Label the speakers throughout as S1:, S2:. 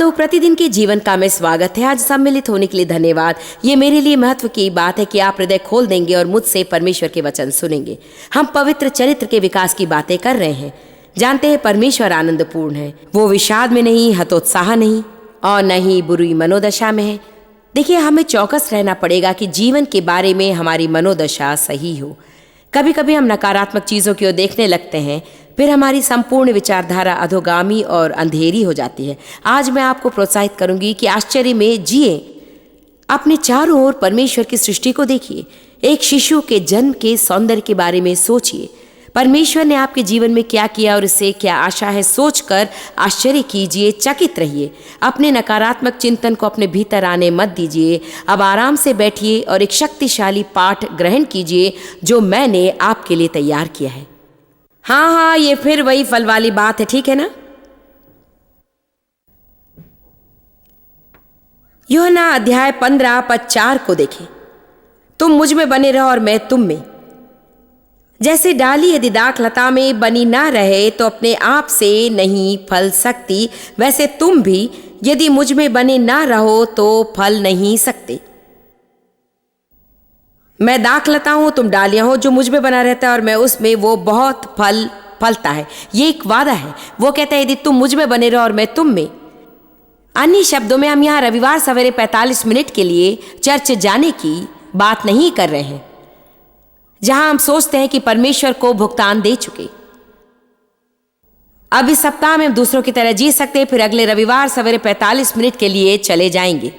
S1: तो प्रतिदिन के जीवन का में स्वागत है। आज सम्मिलित होने के लिए धन्यवाद। ये मेरे लिए महत्व की बात है कि आप हृदय खोल देंगे और मुझसे परमेश्वर के वचन सुनेंगे। हम पवित्र चरित्र के विकास की बातें कर रहे हैं। जानते हैं परमेश्वर आनंदपूर्ण है। वो विषाद में नहीं, हतोत्साह नहीं और न ही बुरी मनोदशा में है। देखिए, हमें चौकस रहना पड़ेगा कि जीवन के बारे में हमारी मनोदशा सही हो। कभी कभी हम नकारात्मक चीज़ों की ओर देखने लगते हैं, फिर हमारी संपूर्ण विचारधारा अधोगामी और अंधेरी हो जाती है। आज मैं आपको प्रोत्साहित करूंगी कि आश्चर्य में जिए। अपने चारों ओर परमेश्वर की सृष्टि को देखिए। एक शिशु के जन्म के सौंदर्य के बारे में सोचिए। परमेश्वर ने आपके जीवन में क्या किया और इससे क्या आशा है, सोचकर आश्चर्य कीजिए, चकित रहिए। अपने नकारात्मक चिंतन को अपने भीतर आने मत दीजिए। अब आराम से बैठिए और एक शक्तिशाली पाठ ग्रहण कीजिए जो मैंने आपके लिए तैयार किया है। हाँ, ये फिर वही फल वाली बात है, ठीक है ना? यूहन्ना अध्याय 15 पद 4 को देखें। तुम मुझ में बने रहो और मैं तुम में। जैसे डाली यदि दाख लता में बनी ना रहे तो अपने आप से नहीं फल सकती, वैसे तुम भी यदि मुझ में बने ना रहो तो फल नहीं सकते। मैं दाख लता हूं, तुम डालियां हो। जो मुझ में बना रहता है और मैं उसमें, वो बहुत फल फलता है। ये एक वादा है। वो कहता है यदि तुम मुझ में बने रहो और मैं तुम में। अन्य शब्दों में हम यहाँ रविवार सवेरे 45 मिनट के लिए चर्च जाने की बात नहीं कर रहे हैं, जहां हम सोचते हैं कि परमेश्वर को भुगतान दे चुके। अब इस सप्ताह में हम दूसरों की तरह जी सकते हैं, फिर अगले रविवार सवेरे 45 मिनट के लिए चले जाएंगे।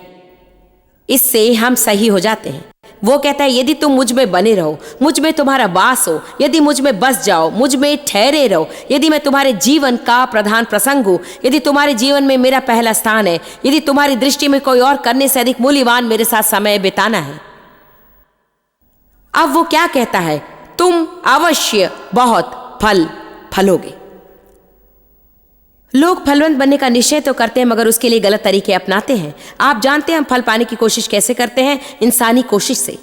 S1: इससे हम सही हो जाते हैं। वो कहता है यदि तुम मुझ में बने रहो, मुझ में तुम्हारा वास हो, यदि मुझ में बस जाओ, मुझ में ठहरे रहो, यदि मैं तुम्हारे जीवन का प्रधान प्रसंग हूं, यदि तुम्हारे जीवन में मेरा पहला स्थान है, यदि तुम्हारी दृष्टि में कोई और करने से अधिक मूल्यवान मेरे साथ समय बिताना है। अब वो क्या कहता है? तुम अवश्य बहुत फल फलोगे। लोग फलवंत बनने का निश्चय तो करते हैं, मगर उसके लिए गलत तरीके अपनाते हैं। आप जानते हैं हम फल पाने की कोशिश कैसे करते हैं? इंसानी कोशिश से।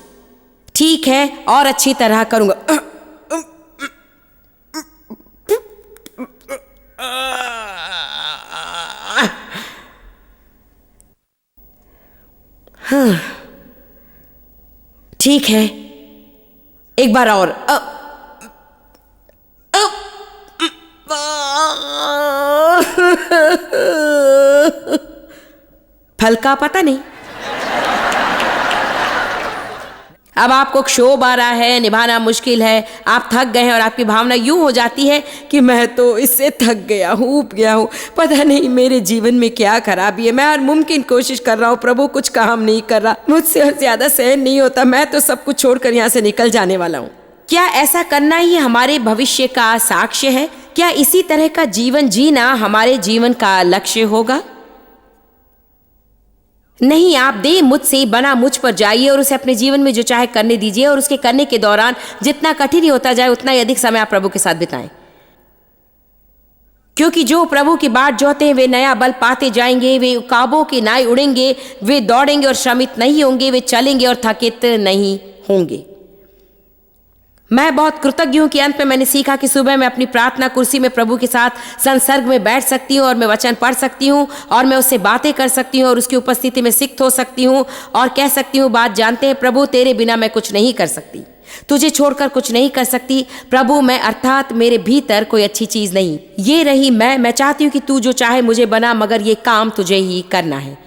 S1: ठीक है, और अच्छी तरह करूंगा। हाँ, ठीक है, एक बार और। फल का पता नहीं। अब आपको क्षोभ आ रहा है, निभाना मुश्किल है, आप थक गए हैं और आपकी भावना यूं हो जाती है कि मैं तो इससे थक गया हूं, ऊब गया हूं, पता नहीं मेरे जीवन में क्या खराबी है। मैं हर मुमकिन कोशिश कर रहा हूं, प्रभु कुछ काम नहीं कर रहा, मुझसे और ज्यादा सहन नहीं होता, मैं तो सब कुछ छोड़कर यहां से निकल जाने वाला हूं। क्या ऐसा करना ही हमारे भविष्य का साक्ष्य है? क्या इसी तरह का जीवन जीना हमारे जीवन का लक्ष्य होगा? नहीं, आप दे मुझसे बना मुझ पर जाइए और उसे अपने जीवन में जो चाहे करने दीजिए, और उसके करने के दौरान जितना कठिन ही होता जाए उतना ही अधिक समय आप प्रभु के साथ बिताएं। क्योंकि जो प्रभु की बाट जोहते हैं वे नया बल पाते जाएंगे। वे काबों की नाई उड़ेंगे, वे दौड़ेंगे और श्रमित नहीं होंगे, वे चलेंगे और थकित नहीं होंगे। मैं बहुत कृतज्ञ हूं कि अंत में मैंने सीखा कि सुबह मैं अपनी प्रार्थना कुर्सी में प्रभु के साथ संसर्ग में बैठ सकती हूं और मैं वचन पढ़ सकती हूं और मैं उससे बातें कर सकती हूं और उसकी उपस्थिति में सिक्त हो सकती हूं और कह सकती हूं, बात जानते हैं प्रभु, तेरे बिना मैं कुछ नहीं कर सकती, तुझे छोड़कर कुछ नहीं कर सकती प्रभु। मैं अर्थात मेरे भीतर कोई अच्छी चीज नहीं, ये रही मैं चाहती हूँ कि तू जो चाहे मुझे बना, मगर ये काम तुझे ही करना है।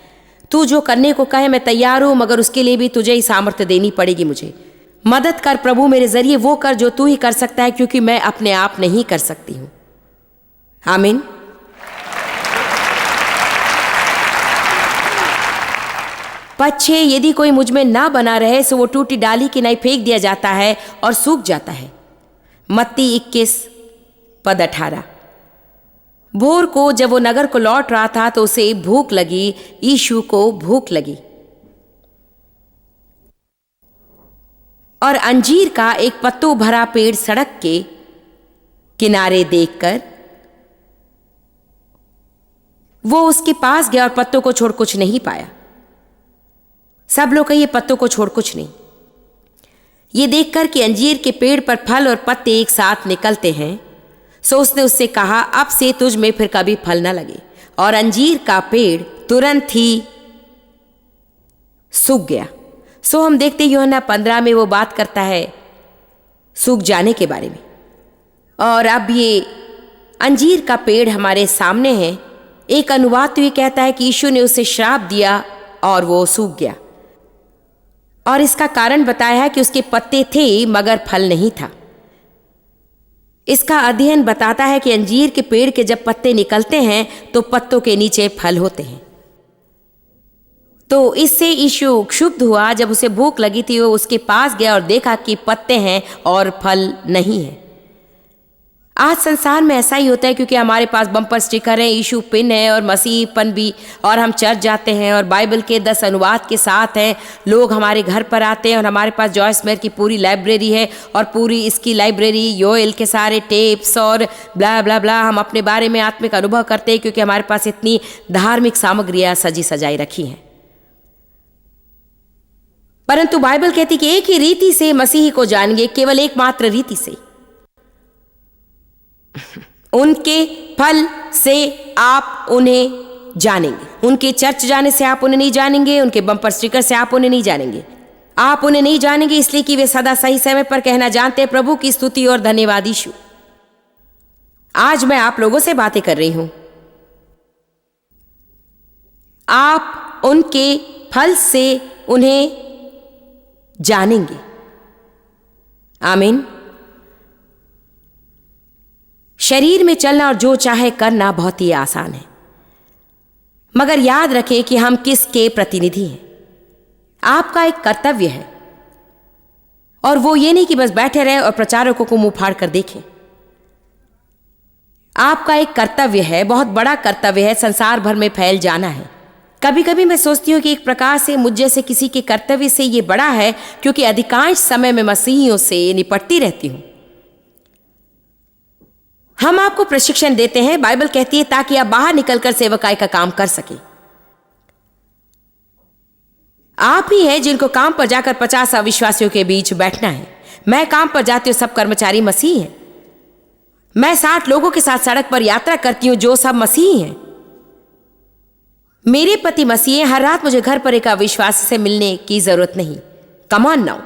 S1: तू जो करने को कहे मैं तैयार हूं, मगर उसके लिए भी तुझे ही सामर्थ्य देनी पड़ेगी। मुझे मदद कर प्रभु, मेरे जरिए वो कर जो तू ही कर सकता है, क्योंकि मैं अपने आप नहीं कर सकती हूं। आमीन। पद 6, यदि कोई मुझ में ना बना रहे सो वो टूटी डाली की नाई फेंक दिया जाता है और सूख जाता है। मत्ती 21 पद 18। भोर को जब वो नगर को लौट रहा था तो उसे भूख लगी। यीशु को भूख लगी और अंजीर का एक पत्तों भरा पेड़ सड़क के किनारे देखकर वो उसके पास गया और पत्तों को छोड़ कुछ नहीं पाया। सब लोग कहिए पत्तों को छोड़ कुछ नहीं। ये देखकर कि अंजीर के पेड़ पर फल और पत्ते एक साथ निकलते हैं, सो उसने उससे कहा, अब से तुझ में फिर कभी फल न लगे और अंजीर का पेड़ तुरंत ही सूख गया। सो हम देखते यूहन्ना 15 में वो बात करता है सूख जाने के बारे में। और अब ये अंजीर का पेड़ हमारे सामने है। एक अनुवाद तो ये कहता है कि यीशु ने उसे श्राप दिया और वो सूख गया, और इसका कारण बताया है कि उसके पत्ते थे मगर फल नहीं था। इसका अध्ययन बताता है कि अंजीर के पेड़ के जब पत्ते निकलते हैं तो पत्तों के नीचे फल होते हैं। तो इससे यीशु क्षुब्ध हुआ। जब उसे भूख लगी थी वो उसके पास गया और देखा कि पत्ते हैं और फल नहीं है। आज संसार में ऐसा ही होता है, क्योंकि हमारे पास बम्पर स्टिकर है, यीशु पिन है और मसीहपन भी, और हम चर्च जाते हैं और बाइबल के 10 अनुवाद के साथ हैं। लोग हमारे घर पर आते हैं और हमारे पास जॉयस मेयर की पूरी लाइब्रेरी है और पूरी इसकी लाइब्रेरी योएल के सारे टेप्स और ब्ला ब्ला ब्ला। हम अपने बारे में आत्मिक अनुभव करते हैं क्योंकि हमारे पास इतनी धार्मिक सामग्रियां सजी सजाई रखी हैं। परंतु बाइबल कहती कि एक ही रीति से मसीही को जानेंगे, केवल एकमात्र रीति से। उनके फल से आप उन्हें जानेंगे। उनके चर्च जाने से आप उन्हें नहीं जानेंगे, उनके बम्पर स्टिकर से आप उन्हें नहीं जानेंगे। आप उन्हें नहीं जानेंगे इसलिए कि वे सदा सही समय पर कहना जानते हैं, प्रभु की स्तुति और धन्यवाद यीशु। आज मैं आप लोगों से बातें कर रही हूं। आप उनके फल से उन्हें जानेंगे। आमीन। शरीर में चलना और जो चाहे करना बहुत ही आसान है, मगर याद रखें कि हम किसके प्रतिनिधि हैं। आपका एक कर्तव्य है, और वो ये नहीं कि बस बैठे रहे और प्रचारकों को मुंह फाड़ कर देखें। आपका एक कर्तव्य है, बहुत बड़ा कर्तव्य है, संसार भर में फैल जाना है। कभी कभी मैं सोचती हूँ कि एक प्रकार से मुझ जैसे किसी के कर्तव्य से ये बड़ा है, क्योंकि अधिकांश समय मैं मसीहियों से निपटती रहती हूँ। हम आपको प्रशिक्षण देते हैं, बाइबल कहती है, ताकि आप बाहर निकलकर सेवकाई का काम कर सके। आप ही हैं जिनको काम पर जाकर 50 अविश्वासियों के बीच बैठना है। मैं काम पर जाती हूँ, सब कर्मचारी मसीही हैं। मैं 60 लोगों के साथ सड़क पर यात्रा करती हूँ जो सब मसीही हैं। मेरे पति मसीह हैं। हर रात मुझे घर पर एक अविश्वासी से मिलने की जरूरत नहीं। Come on now.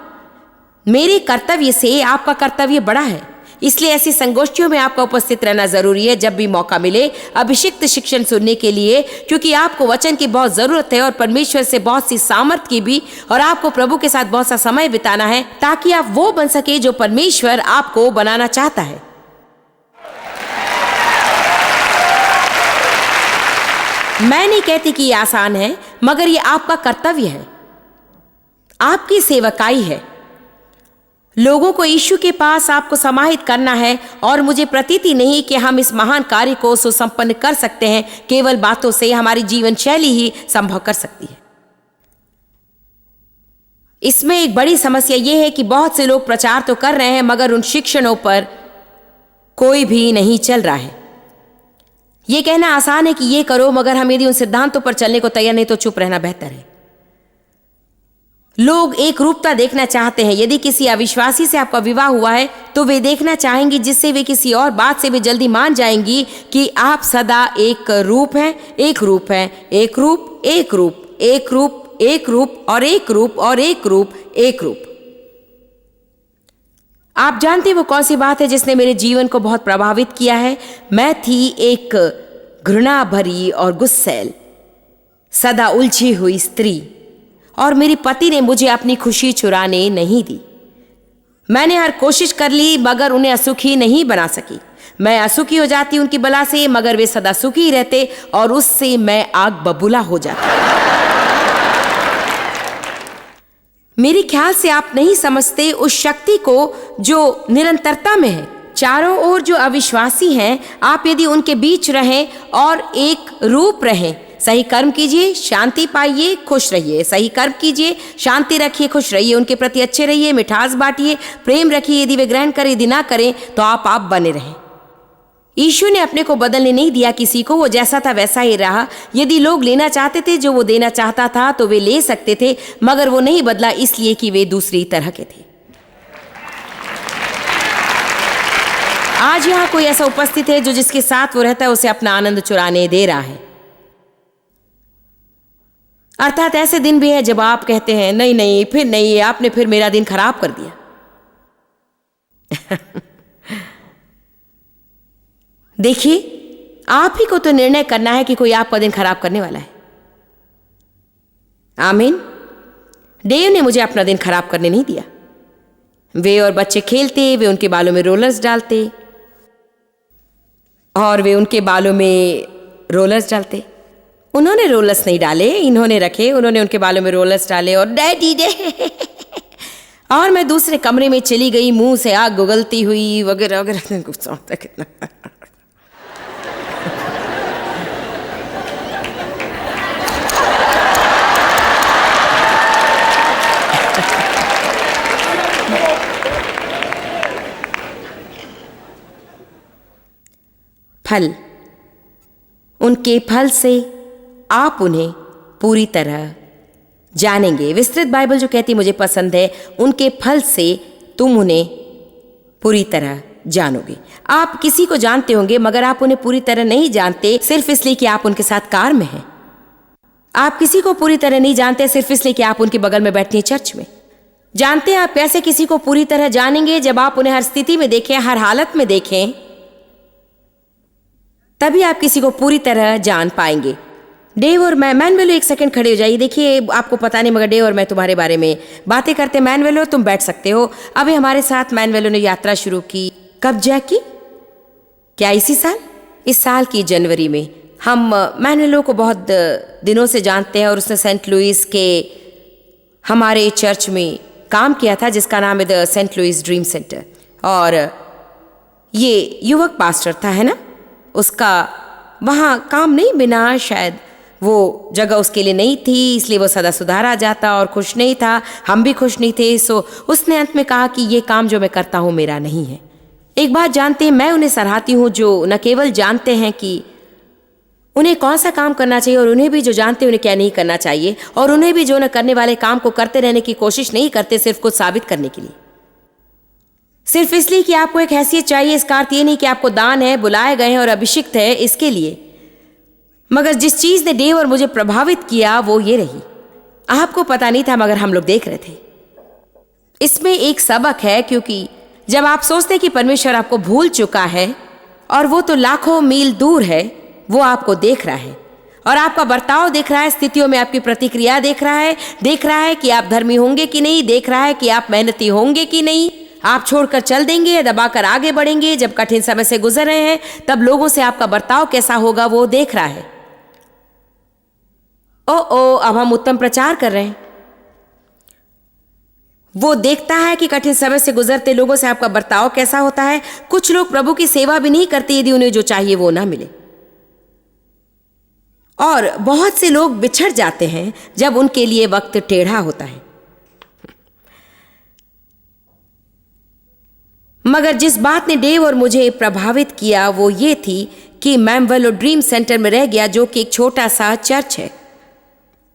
S1: मेरे कर्तव्य से आपका कर्तव्य बड़ा है, इसलिए ऐसी संगोष्ठियों में आपका उपस्थित रहना जरूरी है जब भी मौका मिले, अभिषिक्त शिक्षण सुनने के लिए, क्योंकि आपको वचन की बहुत जरूरत है और परमेश्वर से बहुत सी सामर्थ की भी, और आपको प्रभु के साथ बहुत सा समय बिताना है ताकि आप वो बन सके जो परमेश्वर आपको बनाना चाहता है। मैं नहीं कहती कि ये आसान है, मगर ये आपका कर्तव्य है, आपकी सेवकाई है। लोगों को यीशु के पास आपको समाहित करना है, और मुझे प्रतीति नहीं कि हम इस महान कार्य को सुसंपन्न कर सकते हैं। केवल बातों से हमारी जीवन शैली ही संभव कर सकती है। इसमें एक बड़ी समस्या यह है कि बहुत से लोग प्रचार तो कर रहे हैं, मगर उन शिक्षणों पर कोई भी नहीं चल रहा है। यह कहना आसान है कि ये करो, मगर हम यदि उन सिद्धांतों पर चलने को तैयार नहीं तो चुप रहना बेहतर है। लोग एक रूपता देखना चाहते हैं। यदि किसी अविश्वासी से आपका विवाह हुआ है तो वे देखना चाहेंगी, जिससे वे किसी और बात से भी जल्दी मान जाएंगी कि आप सदा एक रूप हैं, एक रूप हैं, एक रूप, एक रूप, एक रूप, एक रूप और एक रूप और एक रूप, एक रूप। आप जानते वो कौन सी बात है जिसने मेरे जीवन को बहुत प्रभावित किया है? मैं थी एक घृणा भरी और गुस्सैल, सदा उलझी हुई स्त्री, और मेरे पति ने मुझे अपनी खुशी चुराने नहीं दी। मैंने हर कोशिश कर ली मगर उन्हें असुखी नहीं बना सकी। मैं असुखी हो जाती उनकी बला से, मगर वे सदा सुखी रहते, और उससे मैं आग बबूला हो जाती। मेरे ख्याल से आप नहीं समझते उस शक्ति को जो निरंतरता में है। चारों ओर जो अविश्वासी हैं, आप यदि उनके बीच रहें और एक रूप रहें, सही कर्म कीजिए, शांति पाइए, खुश रहिए। सही कर्म कीजिए, शांति रखिए, खुश रहिए, उनके प्रति अच्छे रहिए, मिठास बांटिए, प्रेम रखिए। यदि वे ग्रहण करें, यदि ना करें, तो आप बने रहें। यीशु ने अपने को बदलने नहीं दिया किसी को, वो जैसा था वैसा ही रहा। यदि लोग लेना चाहते थे जो वो देना चाहता था तो वे ले सकते थे, मगर वो नहीं बदला इसलिए कि वे दूसरी तरह के थे। आज यहाँ कोई ऐसा उपस्थित है जो जिसके साथ वो रहता है उसे अपना आनंद चुराने दे रहा है। अर्थात ऐसे दिन भी हैं जब आप कहते हैं नहीं नहीं, फिर नहीं, आपने फिर मेरा दिन खराब कर दिया। देखिए, आप ही को तो निर्णय करना है कि कोई आपका दिन खराब करने वाला है। आमीन। डेव ने मुझे अपना दिन खराब करने नहीं दिया। वे और बच्चे खेलते, वे उनके बालों में रोलर्स डालते और वे उनके बालों में रोलर्स डालते। उन्होंने रोलर्स नहीं डाले, इन्होंने रखे। उन्होंने उनके बालों में रोलर्स डाले और डैडी डे और मैं दूसरे कमरे में चली गई, मुंह से आग गुगलती हुई वगैरह वगैरह। गुस्सा आता कितना। फल, उनके फल से आप उन्हें पूरी तरह जानेंगे। विस्तृत बाइबल जो कहती मुझे पसंद है, उनके फल से तुम उन्हें पूरी तरह जानोगे। आप किसी को जानते होंगे मगर आप उन्हें पूरी तरह नहीं जानते सिर्फ इसलिए कि आप उनके साथ कार में हैं। आप किसी को पूरी तरह नहीं जानते सिर्फ इसलिए कि आप उनके बगल में बैठती हैं चर्च में। जानते हैं आप कैसे किसी को पूरी तरह जानेंगे? जब आप उन्हें हर स्थिति में देखें, हर हालत में देखें, तभी आप किसी को पूरी तरह जान पाएंगे। डेव और मैं, मैनवेलो एक सेकंड खड़े हो जाइए। देखिए, आपको पता नहीं मगर डेव और मैं तुम्हारे बारे में बातें करते। मैनवेलो, तुम बैठ सकते हो। अभी हमारे साथ मैनवेलो ने यात्रा शुरू की। कब जैकी? क्या इसी साल? इस साल की जनवरी में। हम मैनवेलो को बहुत दिनों से जानते हैं और उसने सेंट लुइस के हमारे चर्च में काम किया था जिसका नाम है the Saint Louis Dream Center. और ये युवक पास्टर था, है ना? उसका वहाँ काम नहीं बिना, शायद वो जगह उसके लिए नहीं थी, इसलिए वो सदा सुधारा जाता और खुश नहीं था। हम भी खुश नहीं थे। सो उसने अंत में कहा कि ये काम जो मैं करता हूँ मेरा नहीं है। एक बात जानते हैं, मैं उन्हें सराहती हूँ जो न केवल जानते हैं कि उन्हें कौन सा काम करना चाहिए और उन्हें भी जो जानते हैं उन्हें क्या नहीं करना चाहिए, और उन्हें भी जो न करने वाले काम को करते रहने की कोशिश नहीं करते सिर्फ कुछ साबित करने के लिए, सिर्फ इसलिए कि आपको एक हैसियत चाहिए। इसका अर्थ ये नहीं कि आपको दान है, बुलाए गए हैं और अभिषिक्त है इसके लिए। मगर जिस चीज ने डेव और मुझे प्रभावित किया वो ये रही। आपको पता नहीं था मगर हम लोग देख रहे थे। इसमें एक सबक है, क्योंकि जब आप सोचते हैं कि परमेश्वर आपको भूल चुका है और वो तो लाखों मील दूर है, वो आपको देख रहा है और आपका बर्ताव देख रहा है, स्थितियों में आपकी प्रतिक्रिया देख रहा है कि आप धर्मी होंगे कि नहीं, देख रहा है कि आप मेहनती होंगे कि नहीं, आप छोड़कर चल देंगे या दबाकर आगे बढ़ेंगे। जब कठिन समय से गुजर रहे हैं तब लोगों से आपका बर्ताव कैसा होगा वो देख रहा है। ओ अब हम उत्तम प्रचार कर रहे हैं। वो देखता है कि कठिन समय से गुजरते लोगों से आपका बर्ताव कैसा होता है। कुछ लोग प्रभु की सेवा भी नहीं करते यदि उन्हें जो चाहिए वो ना मिले, और बहुत से लोग बिछड़ जाते हैं जब उनके लिए वक्त टेढ़ा होता है। मगर जिस बात ने डेव और मुझे प्रभावित किया वो ये थी कि मैनवेलो ड्रीम सेंटर में रह गया, जो कि एक छोटा सा चर्च है।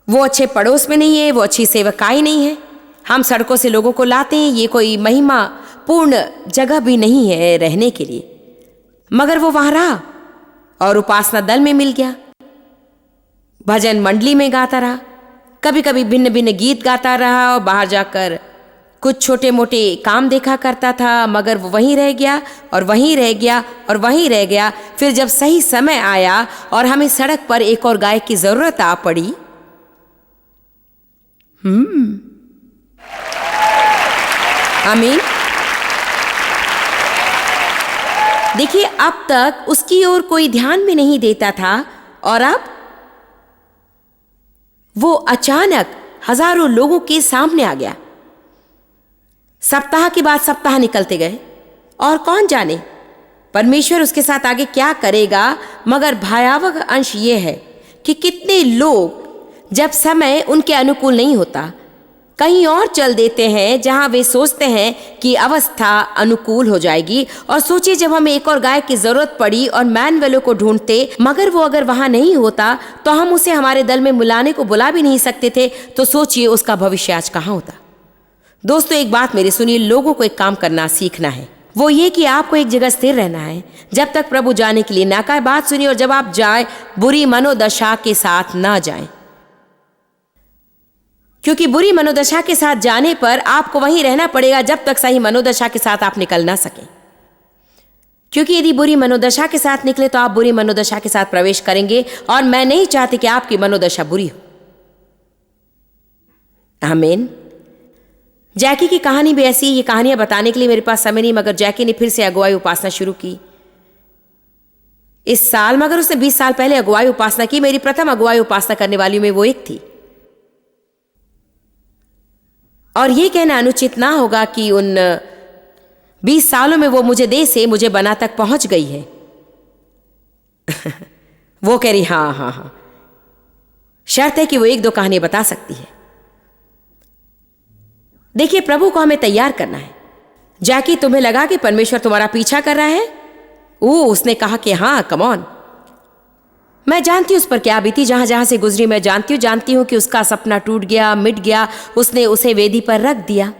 S1: वो अच्छे पड़ोस में नहीं है, वो अच्छी सेवकाई नहीं है। हम सड़कों से लोगों को लाते हैं, ये कोई महिमा पूर्ण जगह भी नहीं है रहने के लिए। मगर वो वहां रहा और उपासना दल में मिल गया, भजन मंडली में गाता रहा, कभी कभी भिन्न भिन्न गीत गाता रहा और बाहर जाकर कुछ छोटे मोटे काम देखा करता था। मगर वो वहीं रह गया और वहीं रह गया और वहीं रह गया। फिर जब सही समय आया और हमें सड़क पर एक और गायक की जरूरत आ पड़ी, आमीन। देखिए, अब तक उसकी ओर कोई ध्यान भी नहीं देता था और अब वो अचानक हजारों लोगों के सामने आ गया। सप्ताह के बाद सप्ताह निकलते गए और कौन जाने परमेश्वर उसके साथ आगे क्या करेगा। मगर भयावह अंश ये है कि कितने लोग जब समय उनके अनुकूल नहीं होता कहीं और चल देते हैं जहां वे सोचते हैं कि अवस्था अनुकूल हो जाएगी। और सोचिए, जब हमें एक और गायक की जरूरत पड़ी और मैनवेलो को ढूंढते, मगर वो अगर वहां नहीं होता तो हम उसे हमारे दल में मिलाने को बुला भी नहीं सकते थे। तो सोचिए उसका भविष्य आज कहां होता। दोस्तों, एक बात मेरी सुनिए, लोगों को एक काम करना सीखना है। वो ये कि आपको एक जगह स्थिर रहना है जब तक प्रभु जाने के लिए ना कहे। बात सुनिए, और जब आप जाए बुरी मनोदशा के साथ ना जाएं। क्योंकि बुरी मनोदशा के साथ जाने पर आपको वहीं रहना पड़ेगा जब तक सही मनोदशा के साथ आप निकल ना सकें। क्योंकि यदि बुरी मनोदशा के साथ निकले तो आप बुरी मनोदशा के साथ प्रवेश करेंगे, और मैं नहीं चाहती कि आपकी मनोदशा बुरी हो। आमीन। जैकी की कहानी भी ऐसी, ये कहानियां बताने के लिए मेरे पास समय नहीं, मगर जैकी ने फिर से अगुवाई उपासना शुरू की इस साल। मगर उसने 20 साल पहले अगुवाई उपासना की। मेरी प्रथम अगुवाई उपासना करने वाली में वो एक थी। और ये कहना अनुचित ना होगा कि उन 20 सालों में वो मुझे दे से मुझे बना तक पहुंच गई है। वो कह रही हाँ, शर्त है कि वो 1-2 कहानी बता सकती है। देखिए, प्रभु को हमें तैयार करना है। जैकी, तुम्हें लगा कि परमेश्वर तुम्हारा पीछा कर रहा है? उसने कहा कि हाँ, कम ऑन। मैं जानती हूं उस पर क्या बीती, जहां जहां से गुजरी मैं जानती हूं कि उसका सपना टूट गया, मिट गया। उसने उसे वेदी पर रख दिया,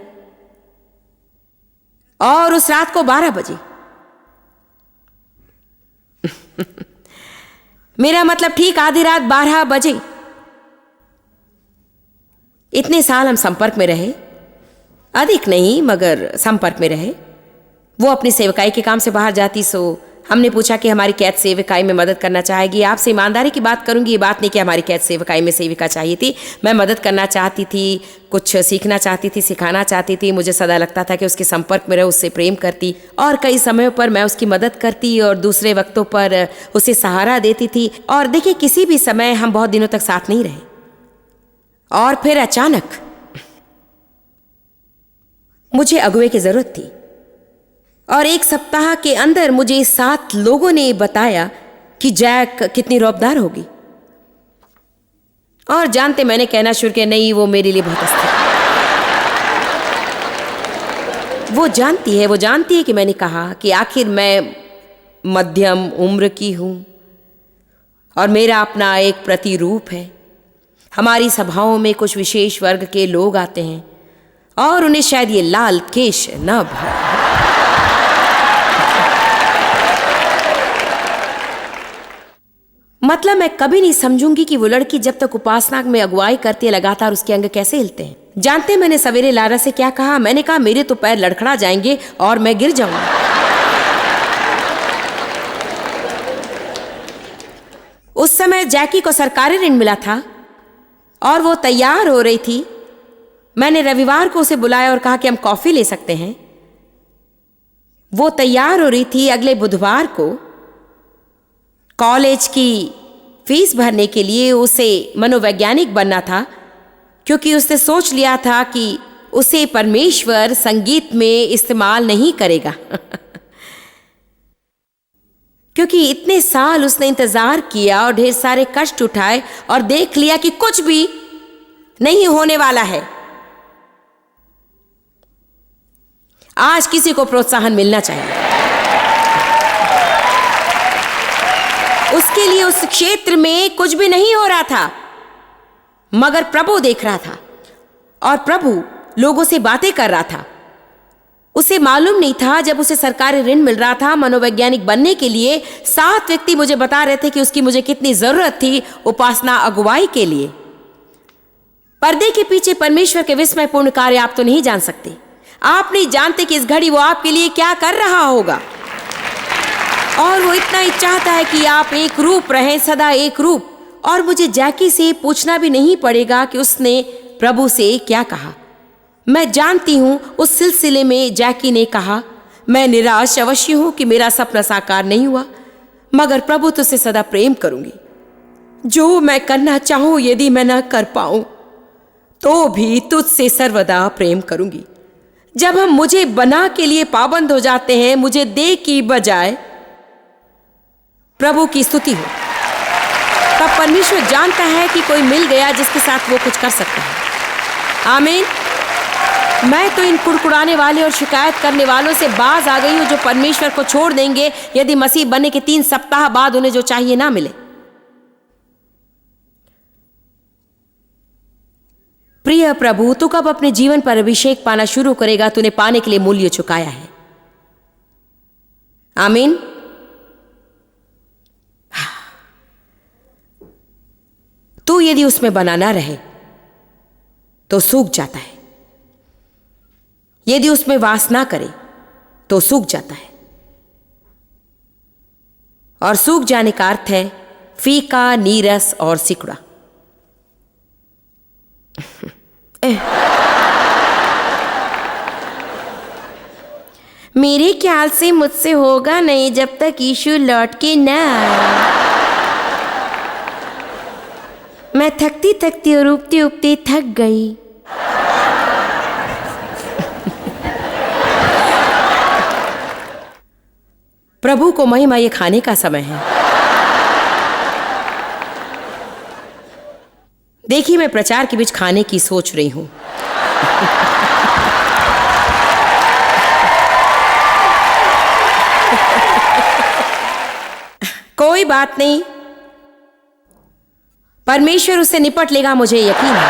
S1: और उस रात को 12 बजे मेरा मतलब ठीक आधी रात 12 बजे। इतने साल हम संपर्क में रहे, अधिक नहीं मगर संपर्क में रहे। वो अपनी सेवकाई के काम से बाहर जाती, सो हमने पूछा कि हमारी कैद सेविकाई में मदद करना चाहेगी। आपसे ईमानदारी की बात करूंगी, ये बात नहीं कि हमारी कैद सेविकाई में सेविका चाहिए थी। मैं मदद करना चाहती थी, कुछ सीखना चाहती थी, सिखाना चाहती थी। मुझे सदा लगता था कि उसके संपर्क में रहो, उससे प्रेम करती, और कई समयों पर मैं उसकी मदद करती और दूसरे वक्तों पर उसे सहारा देती थी। और देखिए, किसी भी समय हम बहुत दिनों तक साथ नहीं रहे, और फिर अचानक मुझे अगुवे की जरूरत थी, और 1 सप्ताह के अंदर मुझे 7 लोगों ने बताया कि जैक कितनी रौबदार होगी। और जानते, मैंने कहना शुरू किया, नहीं, वो मेरे लिए बहुत अस्थिर। वो जानती है कि मैंने कहा कि आखिर मैं मध्यम उम्र की हूं, और मेरा अपना एक प्रतिरूप है। हमारी सभाओं में कुछ विशेष वर्ग के लोग आते हैं, और उन्हें शायद ये लाल केश न भाए। मतलब मैं कभी नहीं समझूंगी कि वो लड़की जब तक उपासना में अगुवाई करती है, लगातार उसके अंग कैसे हिलते हैं। जानते हैं मैंने सवेरे लारा से क्या कहा? मैंने कहा, मेरे तो पैर लड़खड़ा जाएंगे और मैं गिर जाऊंगा। उस समय जैकी को सरकारी ऋण मिला था और वो तैयार हो रही थी। मैंने रविवार को उसे बुलाया और कहा कि हम कॉफी ले सकते हैं। वो तैयार हो रही थी अगले बुधवार को कॉलेज की फीस भरने के लिए। उसे मनोवैज्ञानिक बनना था, क्योंकि उसने सोच लिया था कि उसे परमेश्वर संगीत में इस्तेमाल नहीं करेगा। क्योंकि इतने साल उसने इंतजार किया और ढेर सारे कष्ट उठाए और देख लिया कि कुछ भी नहीं होने वाला है। आज किसी को प्रोत्साहन मिलना चाहिए। उसके लिए उस क्षेत्र में कुछ भी नहीं हो रहा था, मगर प्रभु देख रहा था और प्रभु लोगों से बातें कर रहा था। उसे मालूम नहीं था, जब उसे सरकारी ऋण मिल रहा था मनोवैज्ञानिक बनने के लिए, 7 व्यक्ति मुझे बता रहे थे कि उसकी मुझे कितनी जरूरत थी उपासना अगुवाई के लिए। पर्दे के पीछे परमेश्वर के विस्मयपूर्ण कार्य आप तो नहीं जान सकते। आप नहीं जानते कि इस घड़ी वो आपके लिए क्या कर रहा होगा। और वो इतना ही चाहता है कि आप एक रूप रहें, सदा एक रूप। और मुझे जैकी से पूछना भी नहीं पड़ेगा कि उसने प्रभु से क्या कहा। मैं जानती हूं उस सिलसिले में जैकी ने कहा, मैं निराश अवश्य हूं कि मेरा सपना साकार नहीं हुआ, मगर प्रभु तुझसे सदा प्रेम करूंगी। जो मैं करना चाहूं यदि मैं न कर पाऊं तो भी तुझसे सर्वदा प्रेम करूंगी। जब हम मुझे बना के लिए पाबंद हो जाते हैं, मुझे दे की बजाय प्रभु की स्तुति हो, तब परमेश्वर जानता है कि कोई मिल गया जिसके साथ वो कुछ कर सकता है। आमीन। मैं तो इन कुड़कुड़ाने वाले और शिकायत करने वालों से बाज आ गई हूं, जो परमेश्वर को छोड़ देंगे यदि मसीह बनने के 3 सप्ताह बाद उन्हें जो चाहिए ना मिले। प्रिय प्रभु, तू कब अपने जीवन पर अभिषेक पाना शुरू करेगा? तूने पाने के लिए मूल्य चुकाया है। आमीन। तू यदि उसमें बना ना रहे तो सूख जाता है, यदि उसमें वास ना करे तो सूख जाता है। और सूख जाने का अर्थ है फीका, नीरस और सिकुड़ा। मेरे ख्याल से मुझसे होगा नहीं जब तक यीशु लौट के न आए। मैं थकती थकती और उपते उपते थक गई। प्रभु को महिमा, ये खाने का समय है। देखिए, मैं प्रचार के बीच खाने की सोच रही हूं। कोई बात नहीं, परमेश्वर उससे निपट लेगा, मुझे यकीन है।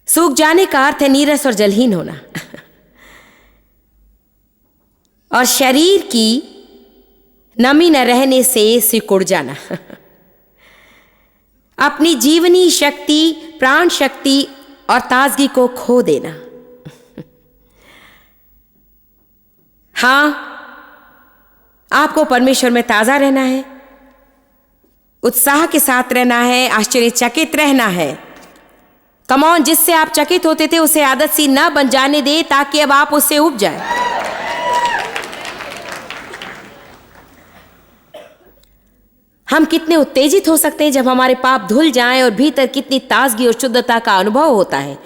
S1: सूख जाने का अर्थ है नीरस और जलहीन होना और शरीर की नमी न रहने से सिकुड़ जाना। अपनी जीवनी शक्ति, प्राण शक्ति और ताजगी को खो देना। हाँ, आपको परमेश्वर में ताजा रहना है, उत्साह के साथ रहना है, आश्चर्यचकित रहना है। कम ऑन, जिससे आप चकित होते थे उसे आदत सी न बन जाने दे, ताकि अब आप उससे उब जाए। हम कितने उत्तेजित हो सकते हैं जब हमारे पाप धुल जाएं और भीतर कितनी ताजगी और शुद्धता का अनुभव होता है।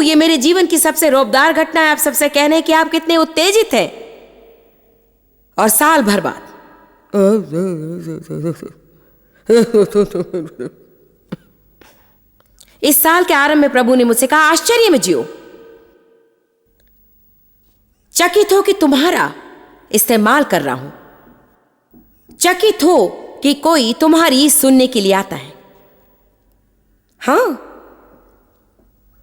S1: ये मेरे जीवन की सबसे रौबदार घटना है आप सबसे कहने कि आप कितने उत्तेजित हैं। और साल भर बाद इस साल के आरंभ में प्रभु ने मुझसे कहा, आश्चर्य में जियो, चकित हो कि तुम्हारा इस्तेमाल कर रहा हूं, चकित हो कि कोई तुम्हारी सुनने के लिए आता है। हाँ,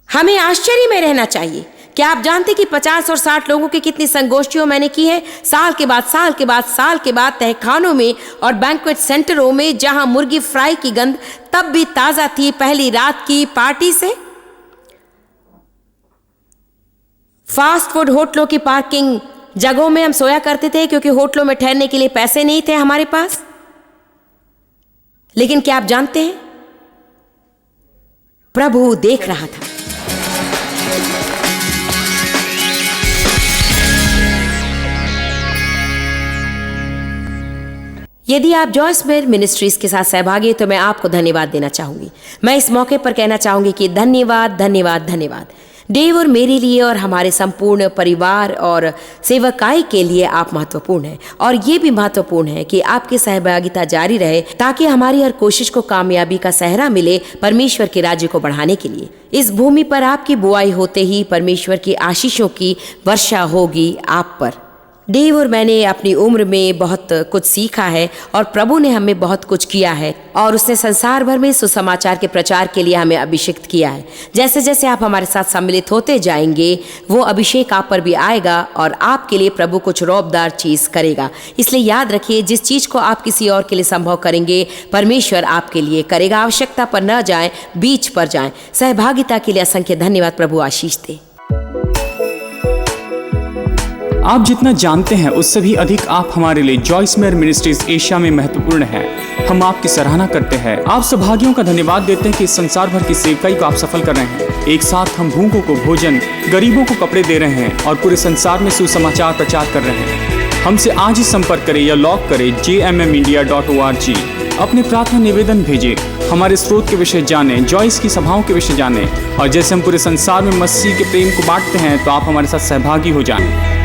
S1: हमें आश्चर्य में रहना चाहिए। क्या आप जानते कि 50 और 60 लोगों की कितनी संगोष्ठियों मैंने की है, साल के बाद साल के बाद साल के बाद, तहखानों में और बैंक्वेट सेंटरों में, जहां मुर्गी फ्राई की गंध तब भी ताजा थी पहली रात की पार्टी से। फास्ट फूड होटलों की पार्किंग जगहों में हम सोया करते थे क्योंकि होटलों में ठहरने के लिए पैसे नहीं थे हमारे पास। लेकिन क्या आप जानते हैं, प्रभु देख रहा था। यदि आप जॉयस मेयर मिनिस्ट्रीज के साथ सहभागी हैं तो मैं आपको धन्यवाद देना चाहूंगी। मैं इस मौके पर कहना चाहूंगी कि धन्यवाद, धन्यवाद, धन्यवाद। डेव और मेरे लिए और हमारे संपूर्ण परिवार और सेवकाई के लिए आप महत्वपूर्ण हैं। और ये भी महत्वपूर्ण है कि आपकी सहभागिता जारी रहे ताकि हमारी हर कोशिश को कामयाबी का सहरा मिले परमेश्वर के राज्य को बढ़ाने के लिए। इस भूमि पर आपकी बुआई होते ही परमेश्वर की आशीषों की वर्षा होगी आप पर। डेव और मैंने अपनी उम्र में बहुत कुछ सीखा है और प्रभु ने हमें बहुत कुछ किया है और उसने संसार भर में सुसमाचार के प्रचार के लिए हमें अभिषेक किया है। जैसे जैसे आप हमारे साथ सम्मिलित होते जाएंगे वो अभिषेक आप पर भी आएगा और आपके लिए प्रभु कुछ रौबदार चीज करेगा। इसलिए याद रखिए, जिस चीज को आप किसी और के लिए संभव करेंगे परमेश्वर आपके लिए करेगा। आवश्यकता पर न जाएं, बीच पर जाएं। सहभागिता के लिए असंख्य धन्यवाद। प्रभु आशीष दे।
S2: आप जितना जानते हैं उससे भी अधिक आप हमारे लिए जॉयस मेयर मिनिस्ट्रीज एशिया में महत्वपूर्ण है। हम आपकी सराहना करते हैं। आप सौभाग्यों का धन्यवाद देते हैं कि इस संसार भर की सेवकाई को आप सफल कर रहे हैं। एक साथ हम भूखों को भोजन, गरीबों को कपड़े दे रहे हैं और पूरे संसार में सुसमाचार प्रचार कर रहे हैं। हमसे आज ही संपर्क करें या लॉग करें jmmindia.org। अपने प्रार्थना निवेदन भेजें, हमारे स्रोत के विषय जानें, जॉयस की सभाओं के विषय जानें और जैसे हम पूरे संसार में मसीह के प्रेम को बांटते हैं तो आप हमारे साथ सहभागी हो जाएं।